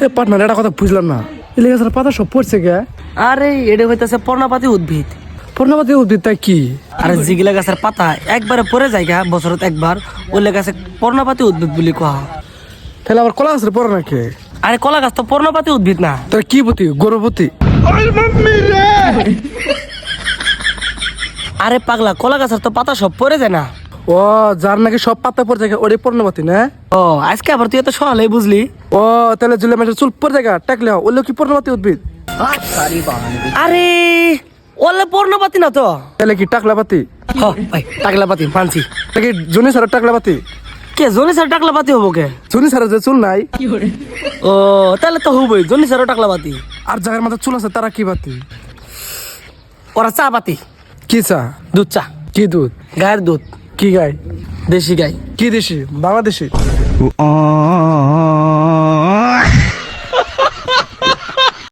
A partner এটা কথা বুঝলাম না, এলে গাছের পাতা সব পড়ছে গে। আরে এটা হইতাছে পর্ণপাতী উদ্ভিদ। পূর্ণবাদী উদ্ভিদ তাই কি? আর যেগুলা গাছের পাতা একবারে পরে যায় গা বছরত একবার, ওইলে গাছে পর্ণপাতী উদ্ভিদ বলি কোয়া হয়। তাহলে আবার কলা গাছের পড়ে নাকি? আরে কলা গাছ তো পর্ণপাতী উদ্ভিদ না। তাহলে কি পতি? গর্ভবতী? আরে পাগলা, কলা গাছের তো পাতা সব পরে যায় না। ও, যার নাকি সব পাতা পড়ে থাকে ওরে পূর্ণবতী না? ও আজকে আবার তুই এত সহলেই বুঝলি। ও তাহলে জুলে মাসের চুল পড়ে থাকে টাকলে ওগুলো কি পূর্ণবতী উদ্ভিদ? আরে ওলে পর্ণপাতী না তো। তাহলে কি টাকলাপাতি? হ ভাই, টাকলাপাতি মানছি। নাকি জুনি সারা টাকলাপাতি? কে জনি স্যার টাকলাপাতি হবো কে? জুনি সারা যে চুল নাই ও তাহলে তো হবই, জনি স্যারও টাকলাপাতি। আর যাদের মাথা চুল আছে তারা কি পাতি? ওরা চা পাতি। কি চা? দুধ চা। কি দুধ? গায়ের দুধ। কি গাই? দেশি গাই। কি দেশি? বাংলাদেশি?